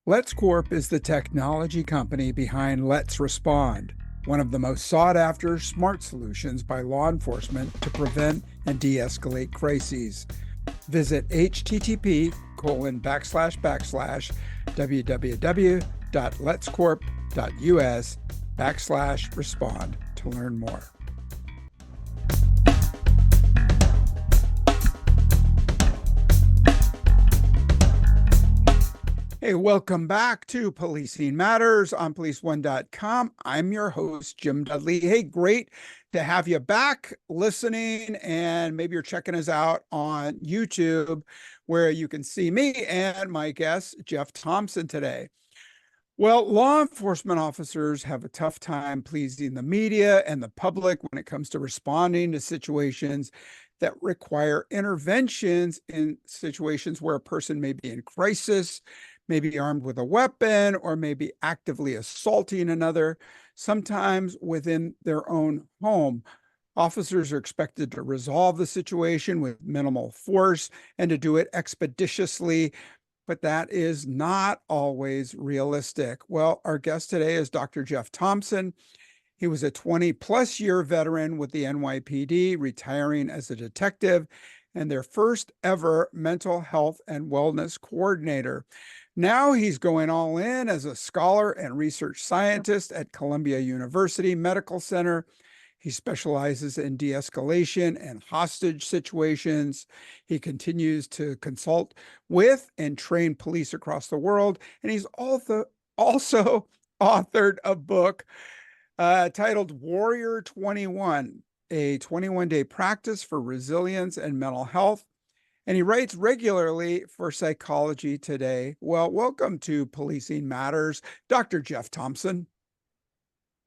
Let's Corp is the technology company behind Let's Respond, one of the most sought after smart solutions by law enforcement to prevent and de-escalate crises. Visit http://www.letscorp.us/respond to learn more. Hey, welcome back to Policing Matters on policeone.com. I'm your host, Jim Dudley. Hey, great to have you back listening, and maybe you're checking us out on YouTube where you can see me and my guest, Jeff Thompson, today. Well, law enforcement officers have a tough time pleasing the media and the public when it comes to responding to situations that require interventions in situations where a person may be in crisis, maybe armed with a weapon, or maybe actively assaulting another, sometimes within their own home. Officers are expected to resolve the situation with minimal force and to do it expeditiously, but that is not always realistic. Well, our guest today is Dr. Jeff Thompson. He was a 20-plus year veteran with the NYPD, retiring as a detective and their first ever mental health and wellness coordinator. Now he's going all in as a scholar and research scientist at Columbia University Medical Center. He specializes in de-escalation and hostage situations. He continues to consult with and train police across the world. And he's also authored a book titled Warrior 21, a 21-day practice for resilience and mental health. And he writes regularly for Psychology Today. Well, welcome to Policing Matters, Dr. Jeff Thompson.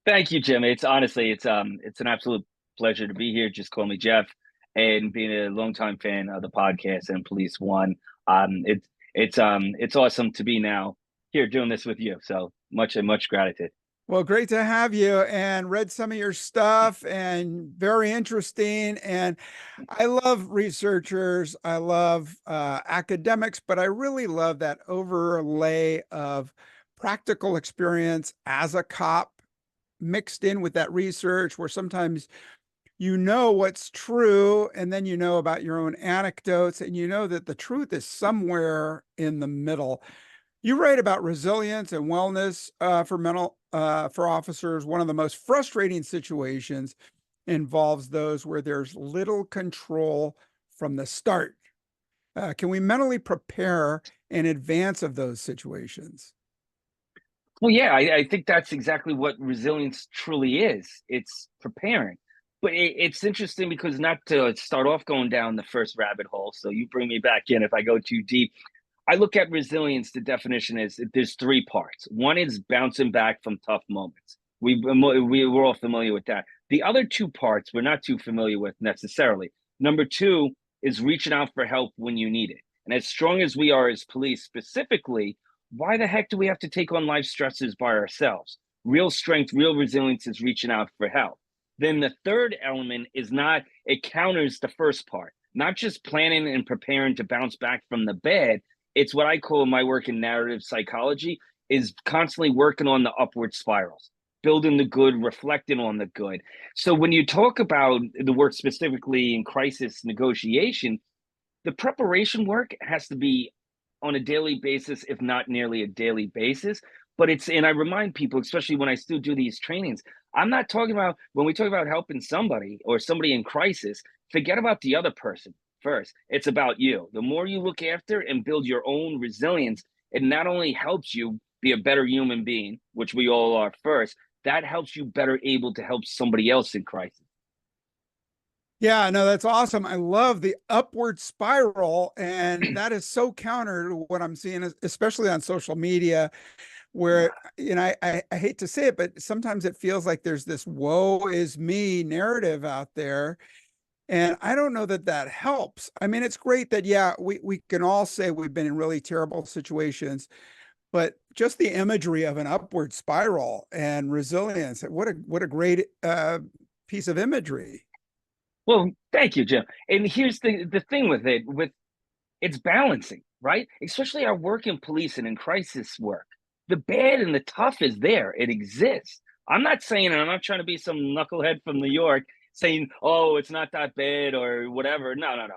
Thank you, Jim. It's honestly, it's an absolute pleasure to be here. Just call me Jeff, and being a longtime fan of the podcast and Police One. It's awesome to be now here doing this with you. So much gratitude. Well, great to have you, and read some of your stuff, and very interesting. And I love researchers, I love academics, but I really love that overlay of practical experience as a cop mixed in with that research, where sometimes you know what's true, and then you know about your own anecdotes, and you know that the truth is somewhere in the middle. You write about resilience and wellness for officers. One of the most frustrating situations involves those where there's little control from the start. Can we mentally prepare in advance of those situations? Well, yeah, I think that's exactly what resilience truly is. It's preparing. But it's interesting because, not to start off going down the first rabbit hole, so you bring me back in if I go too deep. I look at resilience, the definition is there's three parts. One is bouncing back from tough moments. We're all familiar with that. The other two parts we're not too familiar with necessarily. Number two is reaching out for help when you need it. And as strong as we are as police specifically, why the heck do we have to take on life stresses by ourselves? Real strength, real resilience is reaching out for help. Then the third element is not, it counters the first part, not just planning and preparing to bounce back from the bad. It's what I call my work in narrative psychology, is constantly working on the upward spirals, building the good, reflecting on the good. So when you talk about the work specifically in crisis negotiation, the preparation work has to be on a daily basis, if not nearly a daily basis. But and I remind people, especially when I still do these trainings, I'm not talking about, when we talk about helping somebody or somebody in crisis, forget about the other person first. It's about you. The more you look after and build your own resilience, it not only helps you be a better human being, which we all are first, that helps you better able to help somebody else in crisis. Yeah, no, that's awesome. I love the upward spiral, and that is so counter to what I'm seeing, especially on social media, where, I hate to say it, but sometimes it feels like there's this woe is me narrative out there. And I don't know that that helps. I mean, it's great that, yeah, we can all say we've been in really terrible situations, but just the imagery of an upward spiral and resilience, what a great piece of imagery. Well, thank you, Jim. And here's the thing with it, with it's balancing. right? Especially our work in police and in crisis work. The bad and the tough is there. It exists. I'm not saying, and I'm not trying to be some knucklehead from New York saying, oh, it's not that bad or whatever. No, no, no.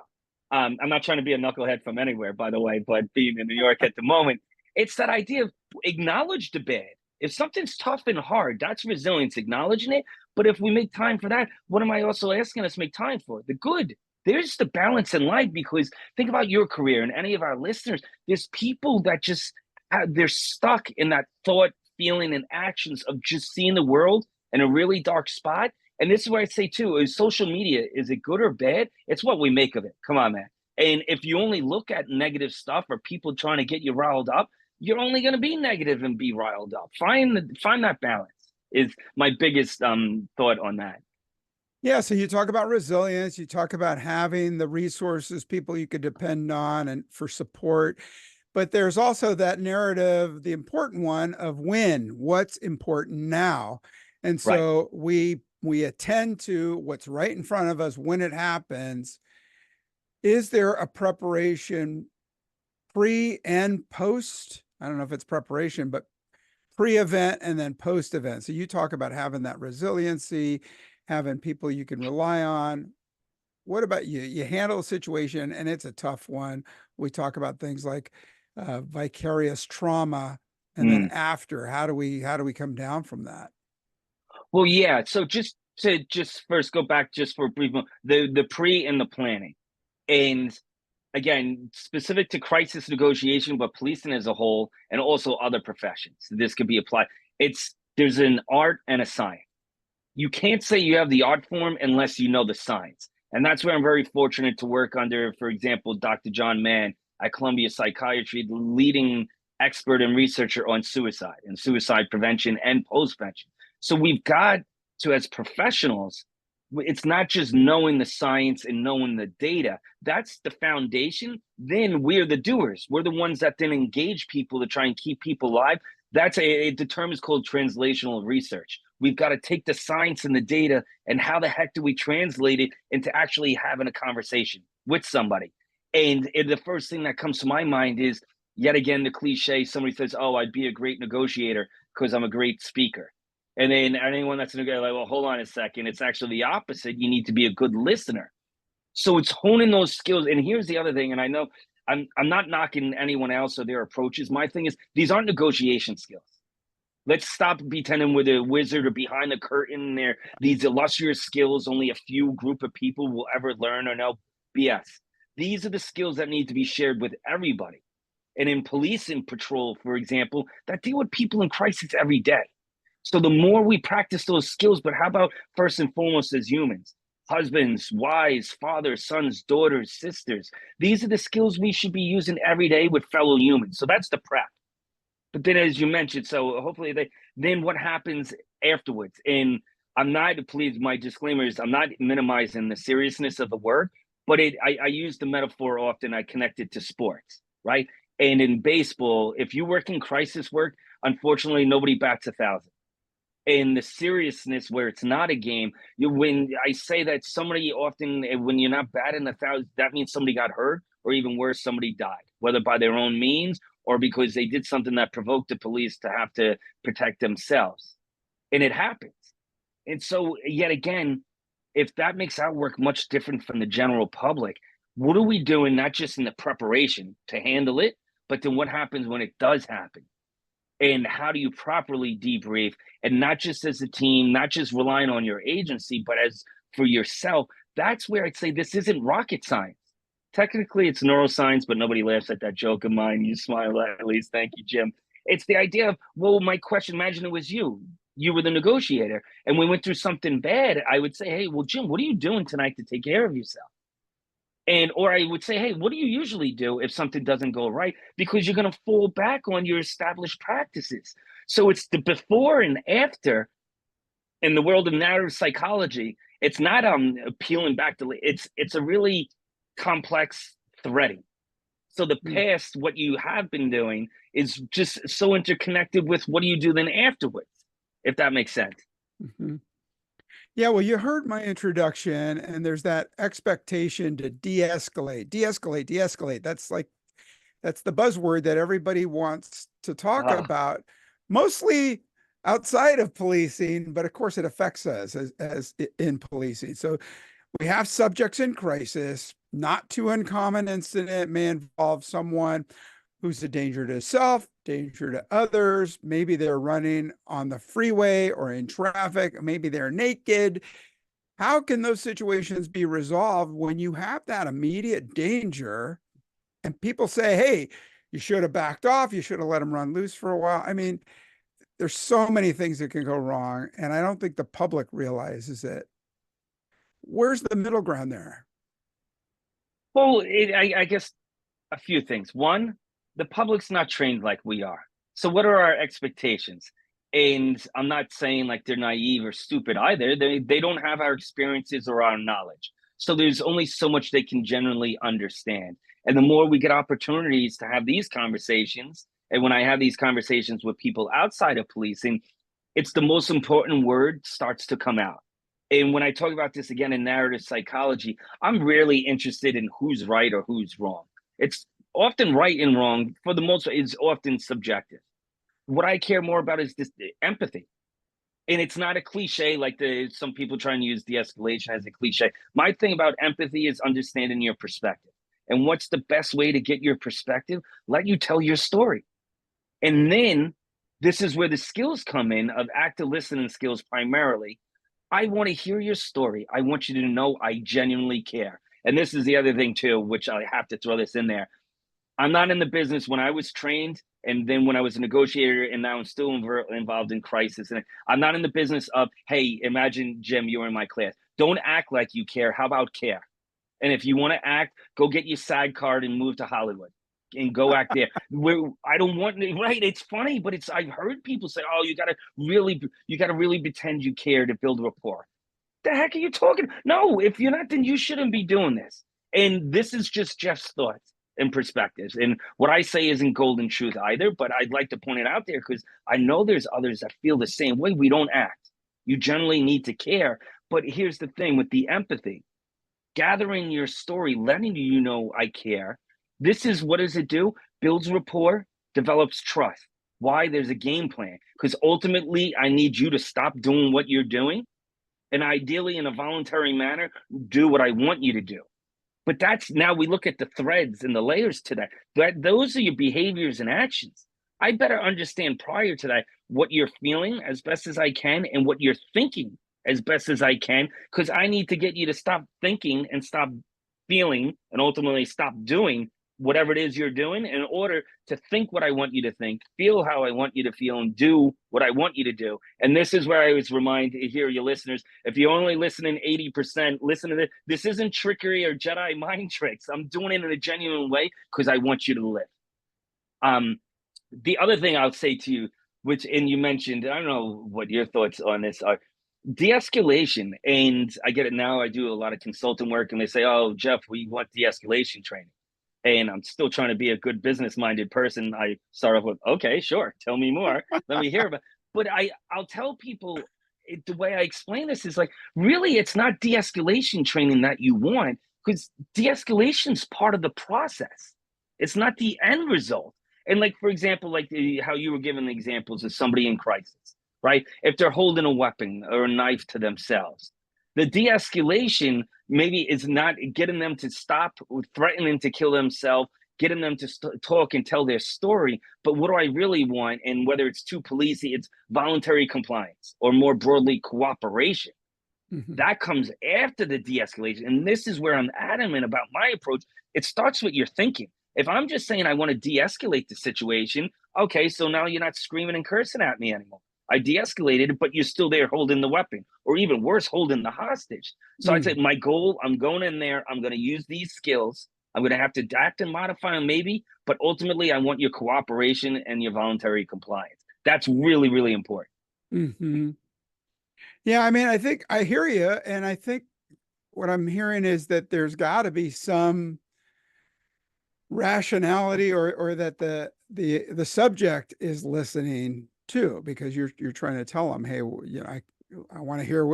I'm not trying to be a knucklehead from anywhere, by the way, but being in New York at the moment, it's that idea of acknowledge the bad. If something's tough and hard, that's resilience, acknowledging it. But if we make time for that, what am I also asking us to make time for? The good. There's the balance in life, because think about your career and any of our listeners. There's people that just they're stuck in that thought, feeling, and actions of just seeing the world in a really dark spot. And this is where I say too: is social media, is it good or bad? It's what we make of it. Come on, man. And if you only look at negative stuff or people trying to get you riled up, you're only going to be negative and be riled up. Find that balance is my biggest thought on that. Yeah, so you talk about resilience, you talk about having the resources, people you could depend on and for support. But there's also that narrative, the important one of what's important now. And Right. so we attend to what's right in front of us when it happens. Is there a preparation pre and post? I don't know if it's preparation, but pre-event and then post-event. So you talk about having that resiliency, having people you can rely on. What about you? You handle a situation and it's a tough one. We talk about things like vicarious trauma, and then Mm. after, how do we come down from that? Well, yeah. So just first go back just for a brief moment, the pre and the planning. And again, specific to crisis negotiation, but policing as a whole, and also other professions, this could be applied. There's an art and a science. You can't say you have the art form unless you know the science. And that's where I'm very fortunate to work under, for example, Dr. John Mann at Columbia Psychiatry, the leading expert and researcher on suicide and suicide prevention and post prevention. So we've got to, as professionals, it's not just knowing the science and knowing the data. That's the foundation. Then we're the doers. We're the ones that then engage people to try and keep people alive. The term is called translational research. We've got to take the science and the data, and how the heck do we translate it into actually having a conversation with somebody? And the first thing that comes to my mind is, yet again, the cliche: somebody says, oh, I'd be a great negotiator because I'm a great speaker. And then anyone that's a negotiator, like, well, hold on a second. It's actually the opposite. You need to be a good listener. So it's honing those skills. And here's the other thing, and I know I'm not knocking anyone else or their approaches. My thing is, these aren't negotiation skills. Let's stop pretending we're the wizard or behind the curtain. There, these illustrious skills only a few group of people will ever learn or know. BS. These are the skills that need to be shared with everybody. And in police and patrol, for example, that deal with people in crisis every day. So the more we practice those skills, but how about first and foremost as humans? Husbands, wives, fathers, sons, daughters, sisters. These are the skills we should be using every day with fellow humans. So that's the prep. But then, as you mentioned, so hopefully then what happens afterwards? And I'm not, please, my disclaimer is, I'm not minimizing the seriousness of the work, but I use the metaphor often. I connect it to sports, right? And in baseball, if you work in crisis work, unfortunately, nobody bats 1,000. In the seriousness where it's not a game, when I say that, somebody often, when you're not batting 1,000, that means somebody got hurt, or even worse, somebody died, whether by their own means or because they did something that provoked the police to have to protect themselves. And it happens. And so, yet again, if that makes our work much different from the general public, what are we doing, not just in the preparation to handle it, but then what happens when it does happen? And how do you properly debrief, and not just as a team, not just relying on your agency, but as for yourself? That's where I'd say this isn't rocket science. Technically, it's neuroscience, but nobody laughs at that joke of mine. You smile at least. Thank you, Jim. It's the idea of, well, my question, imagine it was you. You were the negotiator, and we went through something bad. I would say, hey, well, Jim, what are you doing tonight to take care of yourself? And or I would say, hey, what do you usually do if something doesn't go right? Because you're going to fall back on your established practices. So it's the before and after. In the world of narrative psychology, it's not peeling back the, it's a really complex threading. So the Mm. past, what you have been doing, is just so interconnected with what do you do then afterwards, if that makes sense. Mhm. Yeah, well, you heard my introduction, and there's that expectation to de-escalate, de-escalate, de-escalate. That's like That's the buzzword that everybody wants to talk Ah, about, mostly outside of policing, but of course it affects us as in policing. So we have subjects in crisis. Not too uncommon incident may involve someone who's a danger to self, danger to others. Maybe they're running on the freeway or in traffic. Maybe they're naked. How can those situations be resolved when you have that immediate danger and people say, hey, you should have backed off. You should have let them run loose for a while. I mean, there's so many things that can go wrong. And I don't think the public realizes it. Where's the middle ground there? well, I guess a few things. One, the public's not trained like we are. So what are our expectations? And I'm not saying like they're naive or stupid either. They don't have our experiences or our knowledge. So there's only so much they can generally understand. And the more we get opportunities to have these conversations, and when I have these conversations with people outside of policing, it's the most important word starts to come out. And when I talk about this again in narrative psychology, I'm rarely interested in who's right or who's wrong. It's often right and wrong for the most part is often subjective. What I care more about is this empathy. And it's not a cliche like the some people try and use de-escalation as a cliche. My thing about empathy is understanding your perspective. And what's the best way to get your perspective? Let you tell your story. And then this is where the skills come in of active listening skills primarily. I want to hear your story. I want you to know I genuinely care. And this is the other thing too, which I have to throw this in there. I'm not in the business when I was trained, and then when I was a negotiator, and now I'm still involved in crisis. And I'm not in the business of, hey, imagine Jim, you're in my class. Don't act like you care. How about care? And if you want to act, go get your SAG card and move to Hollywood and go act there. Where I don't want right. It's funny, but it's I've heard people say, "Oh, you gotta really pretend you care to build rapport." The heck are you talking? No, if you're not, then you shouldn't be doing this. And this is just Jeff's thoughts and perspectives. And what I say isn't golden truth either, but I'd like to point it out there because I know there's others that feel the same way. We don't act. You generally need to care. But here's the thing with the empathy gathering your story, letting you know I care. This is what does it do? Builds rapport, develops trust. Why? There's a game plan. Because ultimately, I need you to stop doing what you're doing and ideally in a voluntary manner, do what I want you to do. But that's now we look at the threads and the layers to that. Those are your behaviors and actions. I better understand prior to that what you're feeling as best as I can and what you're thinking as best as I can, because I need to get you to stop thinking and stop feeling and ultimately stop doing whatever it is you're doing in order to think what I want you to think, feel how I want you to feel, and do what I want you to do. And this is where I always remind here your listeners, if you're only listening 80%, listen to this. This isn't trickery or Jedi mind tricks. I'm doing it in a genuine way because I want you to live. The other thing I'll say to you, which, and you mentioned, I don't know what your thoughts on this are, de-escalation. And I get it now. I do a lot of consulting work and they say, oh, Jeff, we want de-escalation training. And I'm still trying to be a good business minded person. I start off with, okay, sure, tell me more. Let me hear about it. But I'll tell people the way I explain this is like, really, it's not de-escalation training that you want because de-escalation is part of the process. It's not the end result. And like, for example, like how you were giving the examples of somebody in crisis, right? If they're holding a weapon or a knife to themselves, the de-escalation maybe is not getting them to stop threatening to kill themselves, getting them to talk and tell their story. But what do I really want? And whether it's to police, it's voluntary compliance or more broadly cooperation. Mm-hmm. That comes after the de-escalation. And this is where I'm adamant about my approach. It starts with your thinking. If I'm just saying I want to de-escalate the situation, okay, so now you're not screaming and cursing at me anymore. I de-escalated it, but you're still there holding the weapon, or even worse, holding the hostage. So I'd say my goal, I'm going in there, I'm going to use these skills. I'm going to have to adapt and modify them maybe, but ultimately I want your cooperation and your voluntary compliance. That's really, really important. Mm-hmm. Yeah, I mean, I think I hear you, and I think what I'm hearing is that there's got to be some rationality, or that the subject is listening too, because you're trying to tell them, hey, you know, I want to hear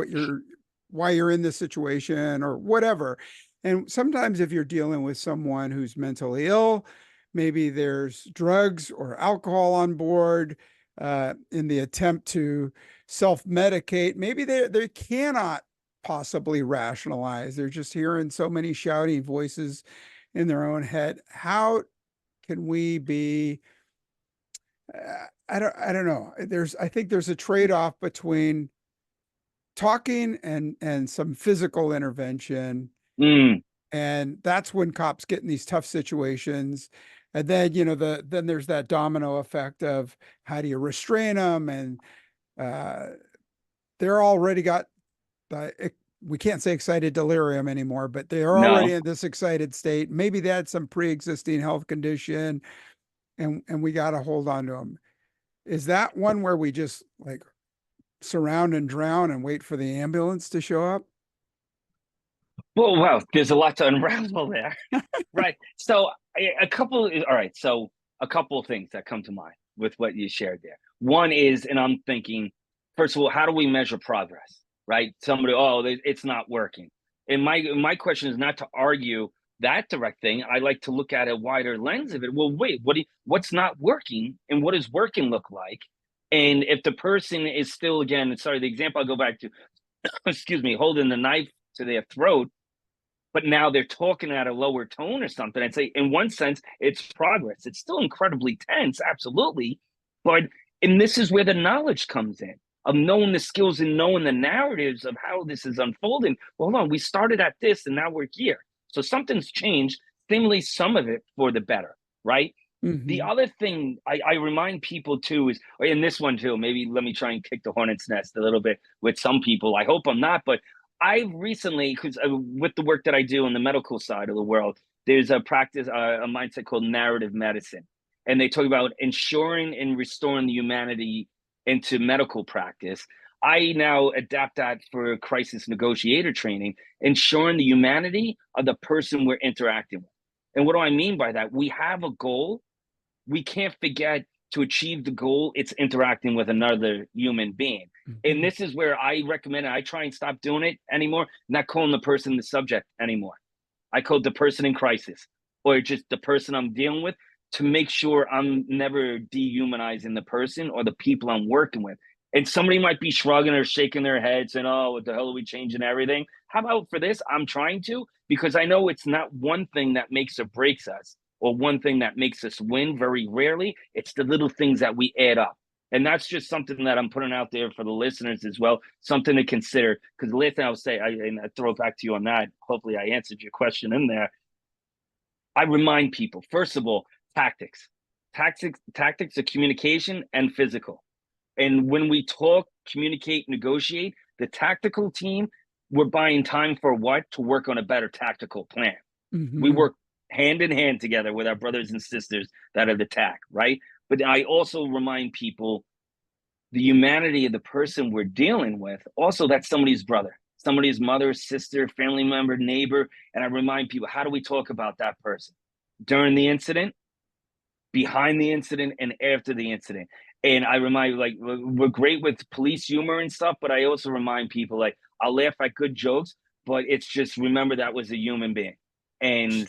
why you're in this situation or whatever. And sometimes if you're dealing with someone who's mentally ill, maybe there's drugs or alcohol on board in the attempt to self-medicate. Maybe they cannot possibly rationalize. They're just hearing so many shouting voices in their own head. How can we be, I don't know. I think there's a trade-off between talking and some physical intervention. Mm, And that's when cops get in these tough situations. And then, then there's that domino effect of how do you restrain them? And they're already got we can't say excited delirium anymore, but they're already no. in this excited state. Maybe they had some pre-existing health condition, and we got to hold on to them. Is that one where we just like surround and drown and wait for the ambulance to show up? Well, there's a lot to unravel there. Right. So all right. So a couple of things that come to mind with what you shared there. One is, and I'm thinking, first of all, how do we measure progress? Right. Somebody, oh, it's not working. And my question is not to argue that direct thing. I like to look at a wider lens of it. Well, wait, what's not working and what does working look like? And if the person is still, again, sorry, the example I'll go back to, excuse me, holding the knife to their throat, but now they're talking at a lower tone or something. I'd say, in one sense, it's progress. It's still incredibly tense, absolutely. But, and this is where the knowledge comes in of knowing the skills and knowing the narratives of how this is unfolding. Well, hold on, we started at this and now we're here. So something's changed, seemingly some of it for the better, right? The Mm-hmm. other thing I remind people too is, in this one too, maybe let me try and kick the hornet's nest a little bit with some people. I hope I'm not, but I've recently, because with the work that I do on the medical side of the world, there's a practice, a mindset called narrative medicine. And they talk about ensuring and restoring the humanity into medical practice. I now adapt that for crisis negotiator training, ensuring the humanity of the person we're interacting with. And what do I mean by that? We have a goal. We can't forget to achieve the goal, it's interacting with another human being. And Mm-hmm. this is where I recommend it. I try and stop doing it anymore, not calling the person the subject anymore. I call the person in crisis or just the person I'm dealing with, to make sure I'm never dehumanizing the person or the people I'm working with. And somebody might be shrugging or shaking their head saying, oh, what the hell are we changing everything? How about for this? I'm trying to, because I know it's not one thing that makes or breaks us or one thing that makes us win. Very rarely. It's the little things that we add up. And that's just something that I'm putting out there for the listeners as well, something to consider. Because the last thing I'll say, and I throw it back to you on that, hopefully I answered your question in there. I remind people, first of all, tactics, tactics of communication and physical. And when we talk, communicate, negotiate, the tactical team, we're buying time for what? To work on a better tactical plan. We Mm-hmm. work hand in hand together with our brothers and sisters that are the TAC, right? But I also remind people the humanity of the person we're dealing with. Also, that's somebody's brother, somebody's mother, sister, family member, neighbor. And I remind people, how do we talk about that person during the incident, behind the incident, and after the incident? And I remind, like, we're great with police humor and stuff, but I also remind people, like, I'll laugh at good jokes, but it's just remember that was a human being. And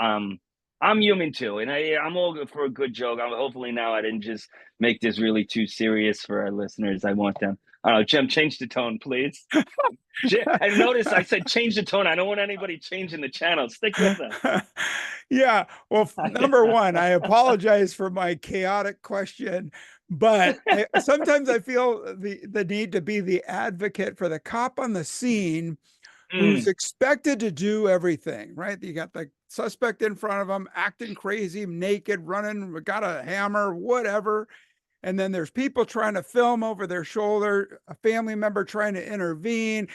um, I'm human too, and I'm all good for a good joke. Hopefully now I didn't just make this really too serious for our listeners. I want them. I don't know, Jim, change the tone, please. And notice I said change the tone. I don't want anybody changing the channel. Stick with Yeah. Well, us. number one, I apologize for my chaotic question, but sometimes I feel the need to be the advocate for the cop on the scene who's Mm, expected to do everything, right? You got the suspect in front of him, acting crazy, naked, running, got a hammer, whatever. And then there's people trying to film over their shoulder, a family member trying to intervene.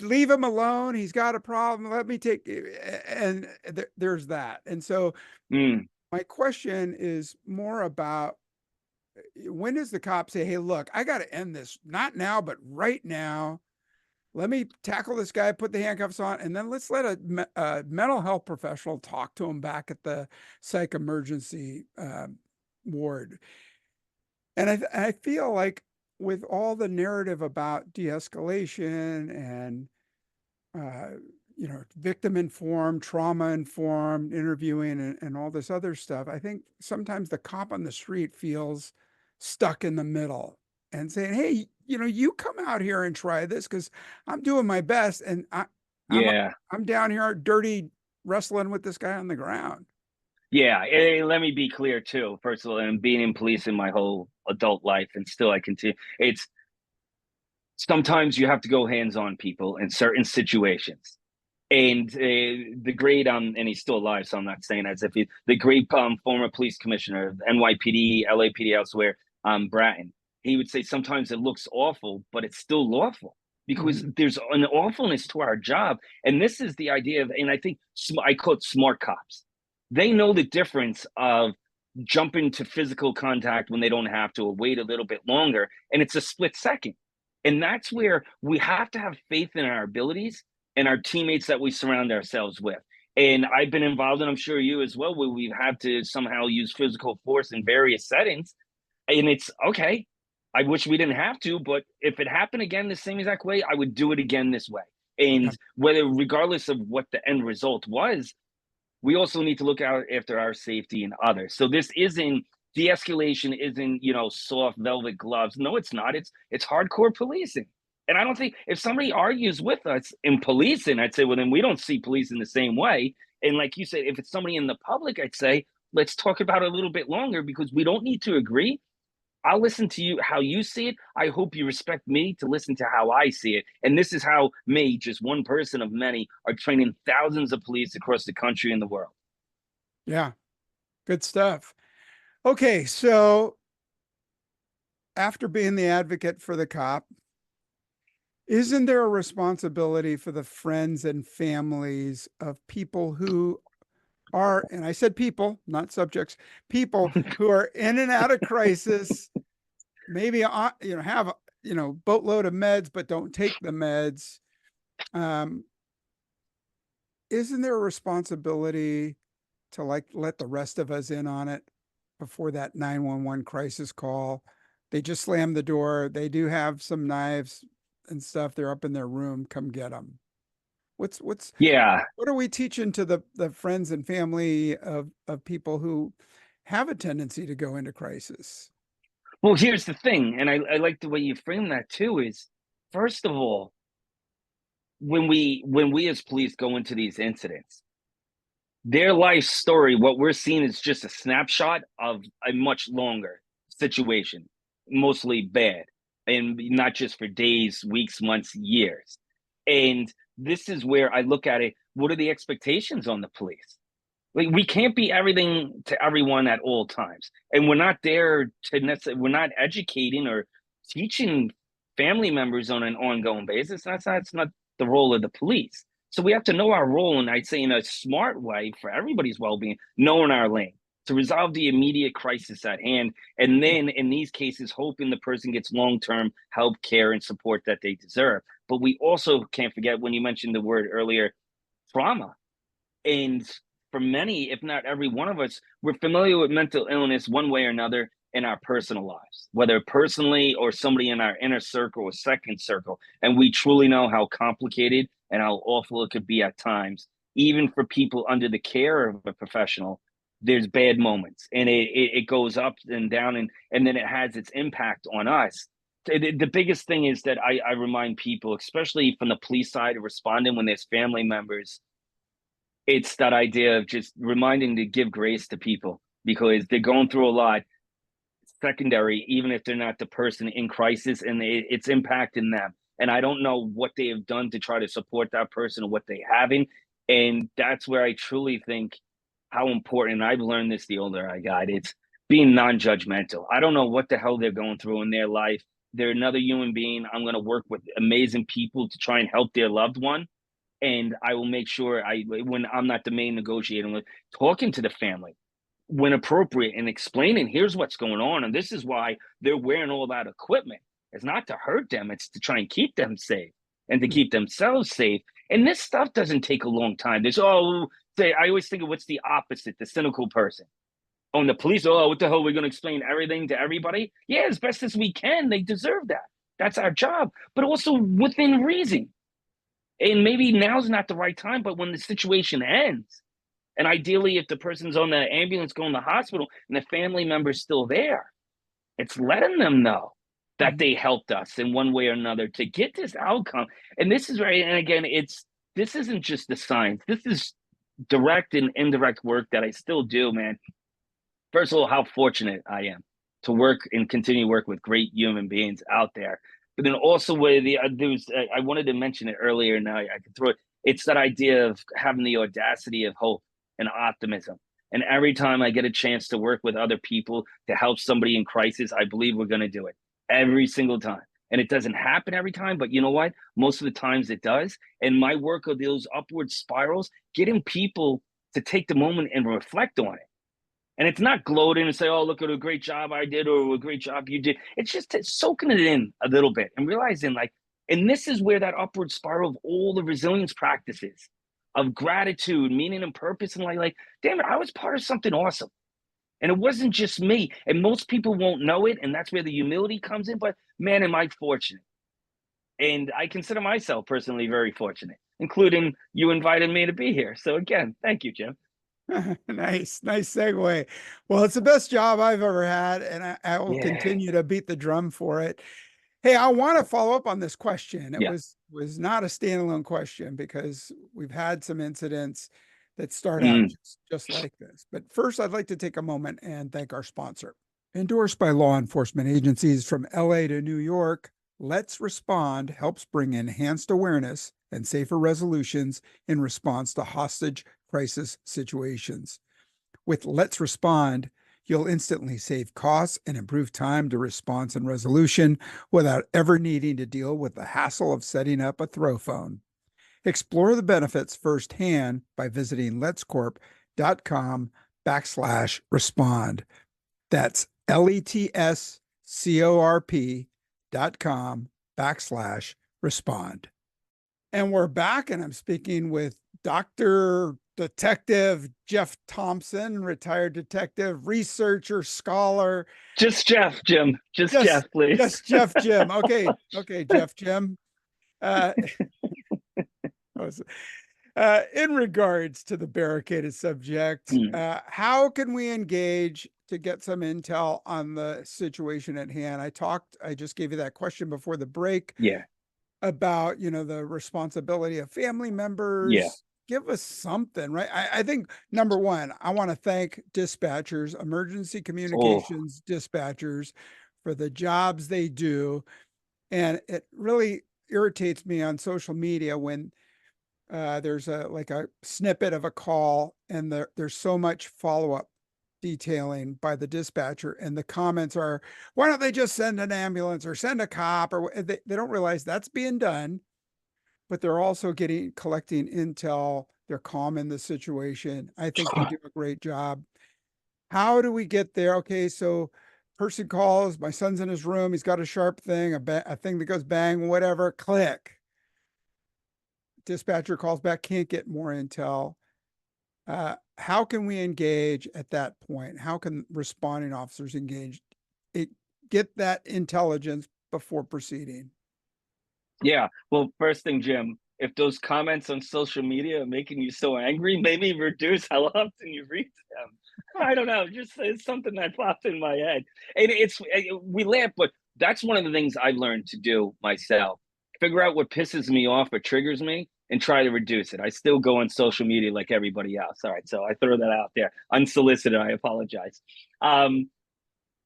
Leave him alone. He's got a problem. Let me take, and there's that. And so mm. my question is more about when does the cop say, hey, look, I got to end this, not now, but right now. Let me tackle this guy, put the handcuffs on, and then let's let a mental health professional talk to him back at the psych emergency ward. And I feel like with all the narrative about de-escalation and uh, victim informed, trauma informed, interviewing and all this other stuff. I think sometimes the cop on the street feels stuck in the middle and saying, hey, you come out here and try this because I'm doing my best. And I'm, Yeah. I'm down here dirty wrestling with this guy on the ground. Yeah, let me be clear too. First of all, and being in police in my whole adult life, and still I continue. It's sometimes you have to go hands on people in certain situations. And the great, and he's still alive, so I'm not saying as if the great former police commissioner of NYPD, LAPD, elsewhere, Bratton, he would say sometimes it looks awful, but it's still lawful because there's an awfulness to our job. And this is the idea of, and I think I call it smart cops. They know the difference of jumping to physical contact when they don't have to, or wait a little bit longer, and it's a split second. And that's where we have to have faith in our abilities and our teammates that we surround ourselves with. And I've been involved, and I'm sure you as well, where we've had to somehow use physical force in various settings. And it's okay. I wish we didn't have to, but if it happened again the same exact way, I would do it again this way. Yeah. And whether, regardless of what the end result was, we also need to look out after our safety and others. So this isn't de-escalation, isn't soft velvet gloves. No, it's not. It's hardcore policing. And I don't think if somebody argues with us in policing, I'd say, well, then we don't see policing the same way. And like you said, if it's somebody in the public, I'd say, let's talk about it a little bit longer because we don't need to agree. I'll listen to you how you see it. I hope you respect me to listen to how I see it. And this is how me, just one person of many, are training thousands of police across the country and the world. Yeah. Good stuff. Okay. So after being the advocate for the cop, isn't there a responsibility for the friends and families of people who are, and I said people, not subjects, people who are in and out of crisis, maybe, have, boatload of meds, but don't take the meds. Isn't there a responsibility to let the rest of us in on it before that 911 crisis call? They just slammed the door. They do have some knives and stuff. They're up in their room. Come get them. What are we teaching to the friends and family of people who have a tendency to go into crisis? Well, here's the thing, and I like the way you frame that too, is first of all, when we as police go into these incidents, their life story, what we're seeing is just a snapshot of a much longer situation, mostly bad, and not just for days, weeks, months, years. And this is where I look at it. What are the expectations on the police? Like, we can't be everything to everyone at all times. And we're not there we're not educating or teaching family members on an ongoing basis. That's not the role of the police. So we have to know our role, and I'd say in a smart way for everybody's well-being, knowing our lane to resolve the immediate crisis at hand. And then in these cases, hoping the person gets long-term help, care, and support that they deserve. But we also can't forget, when you mentioned the word earlier, trauma. And for many, if not every one of us, we're familiar with mental illness one way or another in our personal lives, whether personally or somebody in our inner circle or second circle. And we truly know how complicated and how awful it could be at times. Even for people under the care of a professional, there's bad moments, and it goes up and down, and then it has its impact on us. The biggest thing is that I remind people, especially from the police side of responding when there's family members, it's that idea of just reminding to give grace to people because they're going through a lot secondary, even if they're not the person in crisis, and it's impacting them. And I don't know what they have done to try to support that person or what they haven't. And that's where I truly think how important, I've learned this the older I got, it's being non-judgmental. I don't know what the hell they're going through in their life. They're another human being. I'm going to work with amazing people to try and help their loved one. And I will make sure when I'm not the main negotiator, with talking to the family when appropriate and explaining, here's what's going on, and this is why they're wearing all that equipment. It's not to hurt them, it's to try and keep them safe and to keep themselves safe. And this stuff doesn't take a long time. I always think of what's the opposite, the cynical person. Oh, and the police, what the hell, we're going to explain everything to everybody? Yeah, as best as we can. They deserve that. That's our job, but also within reason. And maybe now's not the right time, but when the situation ends, and ideally if the person's on the ambulance going to the hospital and the family member's still there, it's letting them know that Mhm. they helped us in one way or another to get this outcome. And this is right. And again, this isn't just the science. This is direct and indirect work that I still do, man. First of all, how fortunate I am to work and continue to work with great human beings out there. But then also, where I wanted to mention it earlier. Now I can throw it. It's that idea of having the audacity of hope and optimism. And every time I get a chance to work with other people to help somebody in crisis, I believe we're going to do it every single time. And it doesn't happen every time, but you know what? Most of the times it does. And my work of those upward spirals, getting people to take the moment and reflect on it. And it's not gloating and say, oh, look at a great job I did or a great job you did. It's just soaking it in a little bit and realizing, like, and this is where that upward spiral of all the resilience practices of gratitude, meaning and purpose, and like, damn it, I was part of something awesome. And it wasn't just me. And most people won't know it. And that's where the humility comes in. But man, am I fortunate. And I consider myself personally very fortunate, including you invited me to be here. So again, thank you, Jim. Nice segue. Well, it's the best job I've ever had, and I will Yeah. continue to beat the drum for it. Hey, I want to follow up on this question. It Yeah. was not a standalone question because we've had some incidents that start out Mm, just like this. But first, I'd like to take a moment and thank our sponsor. Endorsed by law enforcement agencies from LA to New York, Let's Respond helps bring enhanced awareness and safer resolutions in response to hostage crisis situations. With Let's Respond, you'll instantly save costs and improve time to response and resolution without ever needing to deal with the hassle of setting up a throw phone. Explore the benefits firsthand by visiting letscorp.com/respond. That's letscorp.com/respond. And we're back, and I'm speaking with Dr. Detective Jeff Thompson, retired detective, researcher, scholar. just Jeff, Jim. Just Just, Jeff, please. just Jeff Jim. Okay, Jeff Jim. Uh, in regards to the barricaded subject, Mm, how can we engage to get some intel on the situation at hand? I just gave you that question before the break yeah. about, the responsibility of family Yeah. members. Give us something, right? I think number one, I want to thank dispatchers, emergency Oh, communications dispatchers, for the jobs they do. And it really irritates me on social media when there's a snippet of a call and there's so much follow-up detailing by the dispatcher, and the comments are, why don't they just send an ambulance or send a cop, or they don't realize that's being done, but they're also collecting intel. They're calming the situation. I think they do a great job. How do we get there? Okay, so person calls, my son's in his room, he's got a sharp thing, a thing that goes bang, whatever, click. Dispatcher calls back, can't get more intel. How can we engage at that point? How can responding officers engage, it, get that intelligence before proceeding? yeah. Well, first thing, Jim, if those comments on social media are making you so angry, maybe reduce how often you read them. I don't know. Just it's something that popped in my head. And we laugh, but that's one of the things I've learned to do myself. Figure out what pisses me off or triggers me and try to reduce it. I still go on social media like everybody else. All right. So I throw that out there. Unsolicited, I apologize. Um,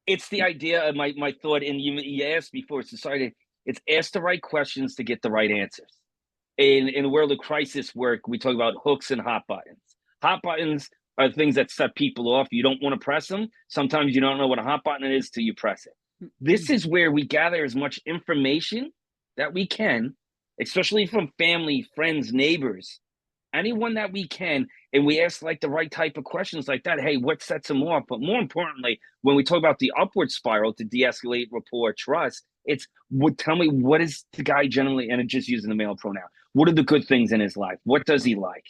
it's the idea of my thought, and you asked before society, it's ask the right questions to get the right answers. In the world of crisis work, we talk about hooks and hot buttons. Hot buttons are things that set people off. You don't want to press them. Sometimes you don't know what a hot button is till you press it. This is where we gather as much information that we can, especially from family, friends, neighbors, anyone that we can, and we ask like the right type of questions like that. Hey, what sets them off? But more importantly, when we talk about the upward spiral to de-escalate rapport trust, it's would tell me what is the guy generally, and it's just using the male pronoun. What are the good things in his life? What does he like?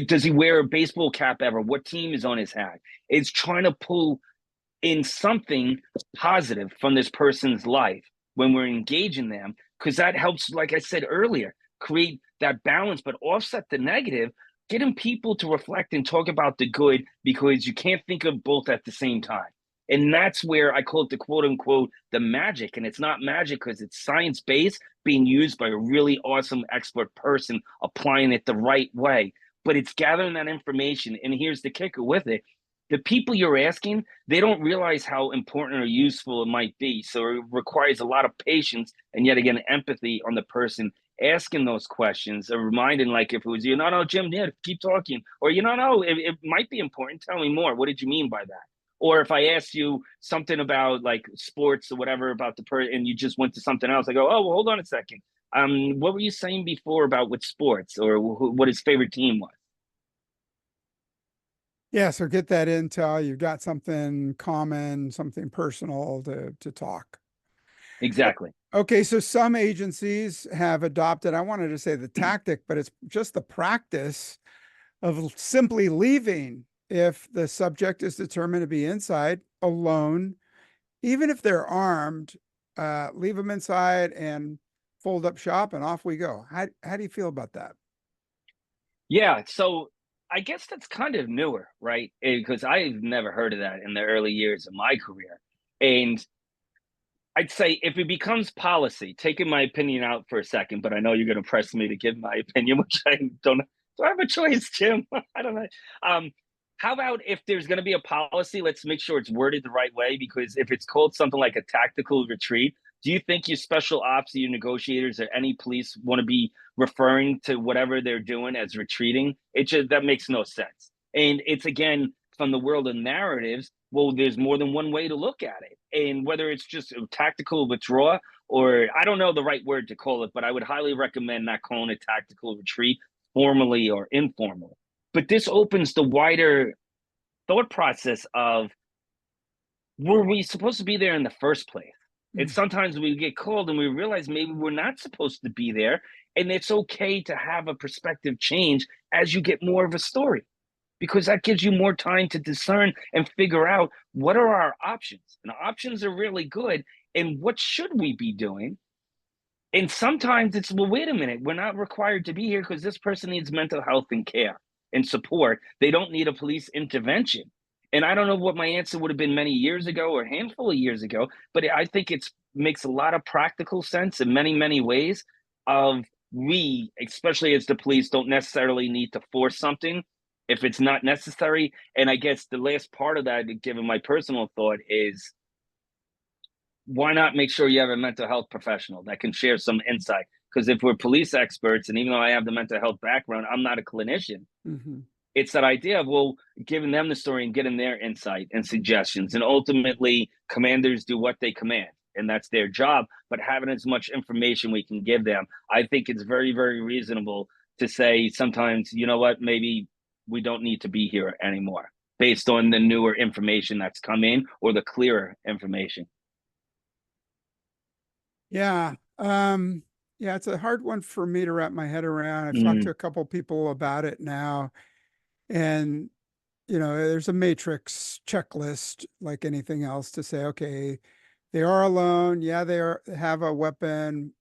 Does he wear a baseball cap ever? What team is on his hat? It's trying to pull in something positive from this person's life when we're engaging them, because that helps, like I said earlier, create that balance, but offset the negative, getting people to reflect and talk about the good, because you can't think of both at the same time. And that's where I call it the quote unquote the magic. And it's not magic because it's science based, being used by a really awesome expert person applying it the right way. But it's gathering that information. And here's the kicker with it: the people you're asking, they don't realize how important or useful it might be. So it requires a lot of patience and, yet again, empathy on the person asking those questions, a reminding, like if it was, no, Jim, yeah, keep talking, or no, it might be important. Tell me more. What did you mean by that? Or if I asked you something about like sports or whatever about the person, and you just went to something else, I go, oh, well, hold on a second. What were you saying before about what sports or what his favorite team was? Yeah, so get that intel. You've got something common, something personal to talk. Exactly. Okay, so some agencies have adopted, I wanted to say the tactic, but it's just the practice of simply leaving if the subject is determined to be inside alone, even if they're armed. Leave them inside and fold up shop, and off we go. How do you feel about that? Yeah. So I guess that's kind of newer, right? Because I've never heard of that in the early years of my career. And I'd say if it becomes policy, taking my opinion out for a second, but I know you're going to press me to give my opinion, which I don't. Do I have a choice, Jim? I don't know. Um, how about if there's going to be a policy, let's make sure it's worded the right way, because if it's called something like a tactical retreat, do you think your special ops, your negotiators, or any police want to be referring to whatever they're doing as retreating? It just, that makes no sense. And it's, again, from the world of narratives, well, there's more than one way to look at it. And whether it's just a tactical withdrawal, or I don't know the right word to call it, but I would highly recommend not calling it tactical retreat, formally or informally. But this opens the wider thought process of, were we supposed to be there in the first place? And Mm. sometimes we get called and we realize maybe we're not supposed to be there. And it's okay to have a perspective change as you get more of a story, because that gives you more time to discern and figure out what are our options. And options are really good. And what should we be doing? And sometimes it's, well, wait a minute, we're not required to be here because this person needs mental health and care and support. They don't need a police intervention. And I don't know what my answer would have been many years ago or a handful of years ago, but I think it makes a lot of practical sense in many, many ways of, we, especially as the police, don't necessarily need to force something if it's not necessary. And I guess the last part of that, given my personal thought, is why not make sure you have a mental health professional that can share some insight? Because if we're police experts, and even though I have the mental health background, I'm not a clinician. Mm-hmm. It's that idea of, well, giving them the story and getting their insight and suggestions. And ultimately, commanders do what they command, and that's their job. But having as much information we can give them, I think it's very, very reasonable to say sometimes, you know what, maybe we don't need to be here anymore based on the newer information that's come in or the clearer information. Yeah. Yeah, it's a hard one for me to wrap my head around. I've talked to Mm, a couple people about it now, and there's a matrix checklist like anything else to say, okay, they are alone. Yeah, they have a weapon.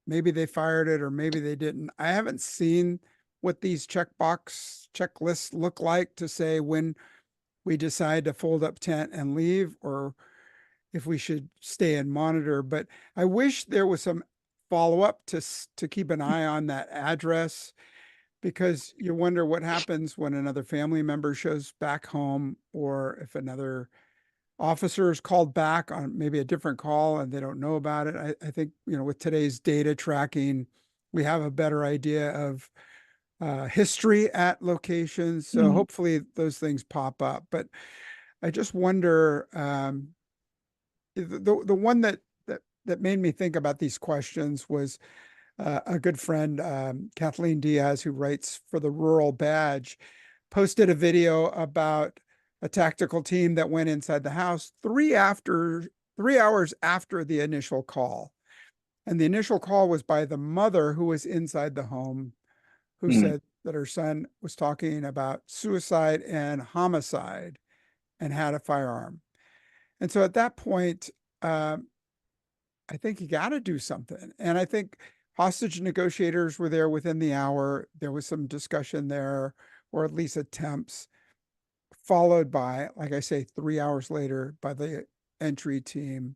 Maybe they fired it or maybe they didn't. I haven't seen what these checklists look like to say when we decide to fold up tent and leave, or if we should stay and monitor. But I wish there was some follow up to keep an eye on that address, because you wonder what happens when another family member shows back home, or if another officer is called back on maybe a different call and they don't know about it. I think, with today's data tracking, we have a better idea of history at locations. So mm, hopefully those things pop up. But I just wonder, the one that made me think about these questions was a good friend, Kathleen Diaz, who writes for the Rural Badge, posted a video about a tactical team that went inside the house 3 hours after the initial call. And the initial call was by the mother who was inside the home, who mm. said that her son was talking about suicide and homicide and had a firearm. And so at that point, I think you got to do something. And I think hostage negotiators were there within the hour. There was some discussion there, or at least attempts, followed by, like I say, 3 hours later by the entry team.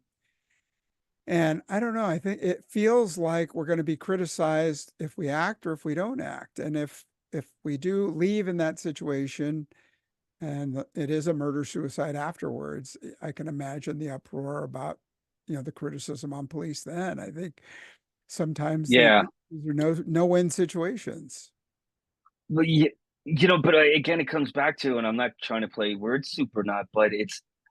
And I don't know, I think it feels like we're going to be criticized if we act or if we don't act. And if we do leave in that situation and it is a murder suicide afterwards, I can imagine the uproar about, the criticism on police then. I think sometimes these Yeah. are no-win situations. Well, but again, it comes back to, and I'm not trying to play word soup or not, but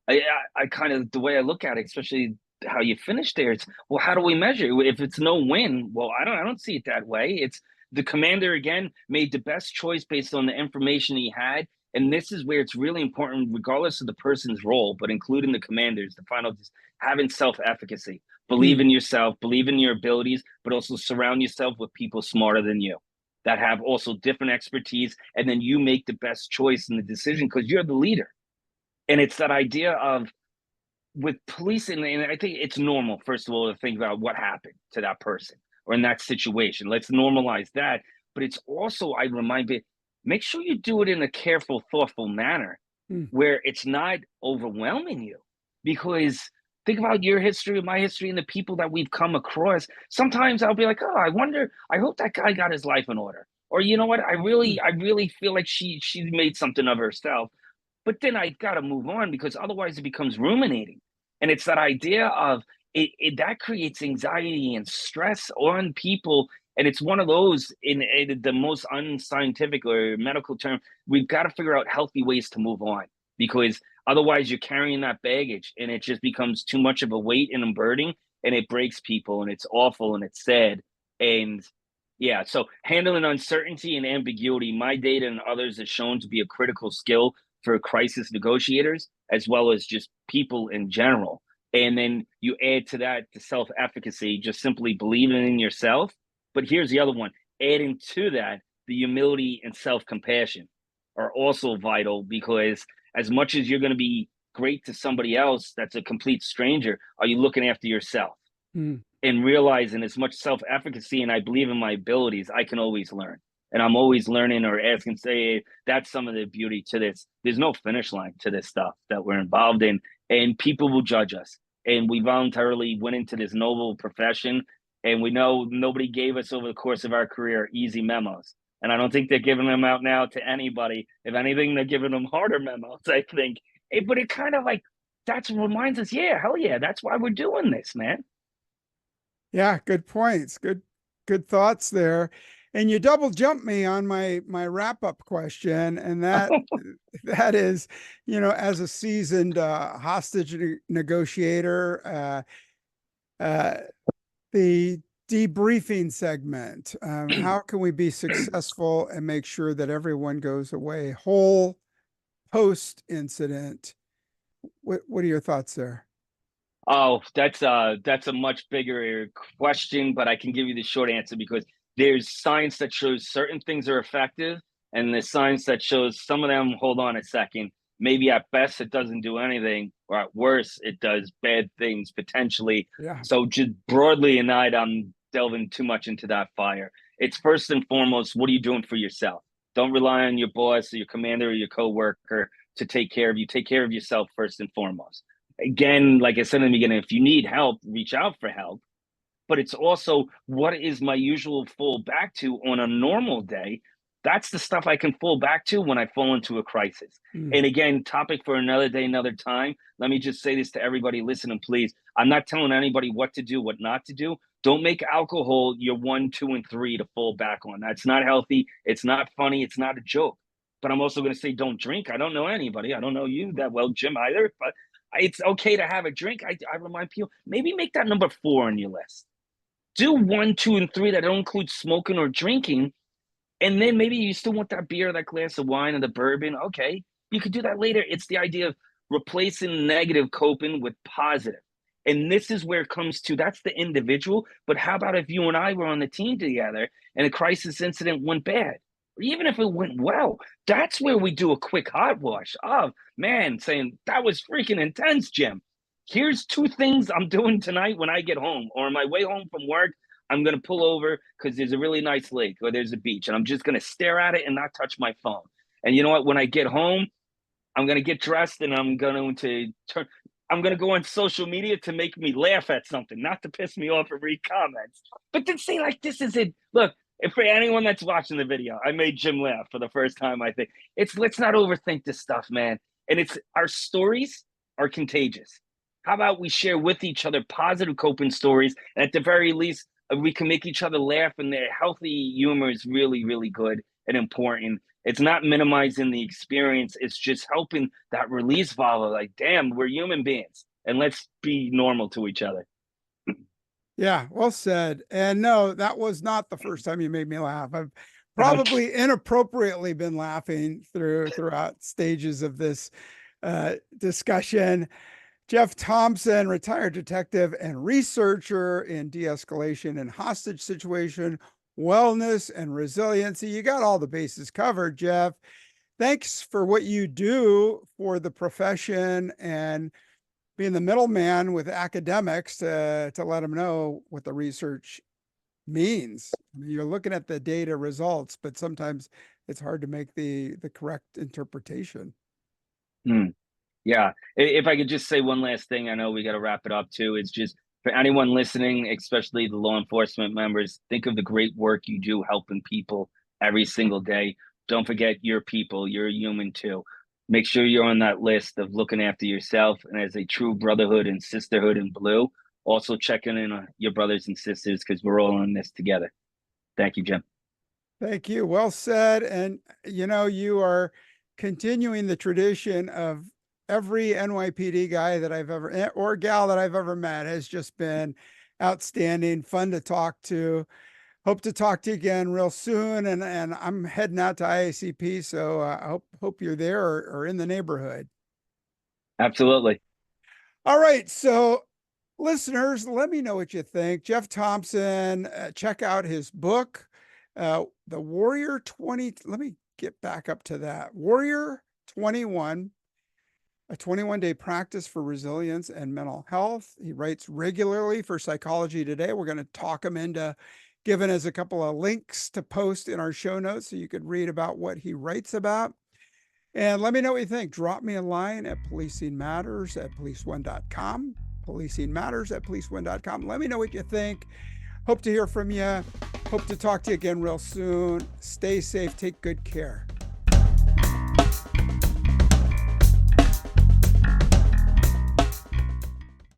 I kind of, the way I look at it, especially how you finish there, it's, well, how do we measure it? If it's no win? Well, I don't see it that way. It's the commander, again, made the best choice based on the information he had. And this is where it's really important, regardless of the person's role, but including the commanders, the final, just having self-efficacy, believe Hmm. in yourself, believe in your abilities, but also surround yourself with people smarter than you that have also different expertise. And then you make the best choice in the decision because you're the leader. And it's that idea of, with police, and I think it's normal, first of all, to think about what happened to that person or in that situation. Let's normalize that. But it's also, I remind you, make sure you do it in a careful, thoughtful manner Hmm. where it's not overwhelming you. Because think about your history, my history, and the people that we've come across. Sometimes I'll be like, oh, I wonder, I hope that guy got his life in order. Or you know what? Hmm. I really feel like she made something of herself. But then I got to move on because otherwise it becomes ruminating. And it's that idea of that creates anxiety and stress on people. And it's one of those, in the most unscientific or medical term, we've got to figure out healthy ways to move on because otherwise you're carrying that baggage and it just becomes too much of a weight and a burden and it breaks people and it's awful and it's sad. And yeah, so handling uncertainty and ambiguity, my data and others has shown to be a critical skill for crisis negotiators as well as just people in general. And then you add to that the self-efficacy, just simply believing in yourself. But here's the other one, adding to that the humility and self-compassion are also vital because as much as you're going to be great to somebody else that's a complete stranger, are you looking after yourself? Hmm. And realizing as much self-efficacy and I believe in my abilities, I can always learn. And I'm always learning or asking, say, that's some of the beauty to this. There's no finish line to this stuff that we're involved in. And people will judge us. And we voluntarily went into this noble profession. And we know nobody gave us over the course of our career easy memos. And I don't think they're giving them out now to anybody. If anything, they're giving them harder memos, I think. But it kind of like, that's what reminds us, yeah, hell yeah, that's why we're doing this, man. Yeah, good points. Good thoughts there. And you double jumped me on my wrap up question, and that is, as a seasoned hostage negotiator, uh, the debriefing segment. How can we be successful and make sure that everyone goes away whole post incident? What are your thoughts there? Oh, that's a much bigger question, but I can give you the short answer because there's science that shows certain things are effective, and there's science that shows some of them, hold on a second, maybe at best it doesn't do anything, or at worst it does bad things potentially. Yeah. So just broadly, and I'm delving too much into that fire. It's first and foremost, what are you doing for yourself? Don't rely on your boss or your commander or your coworker to take care of you. Take care of yourself first and foremost. Again, like I said in the beginning, if you need help, reach out for help. But it's also, what is my usual fall back to on a normal day? That's the stuff I can fall back to when I fall into a crisis. Mm. And again, topic for another day, another time. Let me just say this to everybody listening, please. I'm not telling anybody what to do, what not to do. Don't make alcohol your 1, 2, and 3 to fall back on. That's not healthy. It's not funny. It's not a joke. But I'm also going to say, don't drink. I don't know anybody. I don't know you that well, Jim, either. But it's okay to have a drink. I remind people, maybe make that number 4 on your list. Do 1, 2, and 3 that don't include smoking or drinking. And then maybe you still want that beer, that glass of wine, and the bourbon. Okay, you could do that later. It's the idea of replacing negative coping with positive. And this is where it comes to, that's the individual. But how about if you and I were on the team together and a crisis incident went bad? Or even if it went well, that's where we do a quick hot wash of, man, saying, that was freaking intense, Jim. Here's 2 things I'm doing tonight when I get home or on my way home from work. I'm going to pull over because there's a really nice lake or there's a beach, and I'm just going to stare at it and not touch my phone. And you know what? When I get home, I'm going to get dressed and I'm going to turn. I'm going to go on social media to make me laugh at something, not to piss me off or read comments. But then say like, this is it. Look, if for anyone that's watching the video, I made Jim laugh for the first time. I think let's not overthink this stuff, man. And it's our stories are contagious. How about we share with each other positive coping stories, and at the very least, we can make each other laugh. And their healthy humor is really, really good and important. It's not minimizing the experience. It's just helping that release valve. Like, damn, we're human beings, and let's be normal to each other. Yeah, well said. And no, that was not the first time you made me laugh. I've probably inappropriately been laughing throughout stages of this discussion. Jeff Thompson, retired detective and researcher in de-escalation and hostage situation, wellness and resiliency. You got all the bases covered, Jeff. Thanks for what you do for the profession and being the middleman with academics to let them know what the research means. I mean, you're looking at the data results, but sometimes it's hard to make the correct interpretation. Yeah. If I could just say one last thing, I know we got to wrap it up too. It's just for anyone listening, especially the law enforcement members, think of the great work you do helping people every single day. Don't forget your people. You're a human too. Make sure you're on that list of looking after yourself. And as a true brotherhood and sisterhood in blue, also checking in on your brothers and sisters because we're all in this together. Thank you, Jim. Thank you. Well said. And, you know, you are continuing the tradition of every NYPD guy that I've ever, or gal that I've ever met has just been outstanding, fun to talk to. Hope to talk to you again real soon. And I'm heading out to IACP, so I hope you're there or in the neighborhood. Absolutely. All right. So listeners, let me know what you think. Jeff Thompson, check out his book, The Warrior 20. Let me get back up to that. Warrior 21, a 21-day practice for resilience and mental health. He writes regularly for Psychology Today. We're going to talk him into giving us a couple of links to post in our show notes so you could read about what he writes about. And let me know what you think. Drop me a line at policingmatters@policeone.com. policingmatters@policeone.com. Let me know what you think. Hope to hear from you. Hope to talk to you again real soon. Stay safe. Take good care.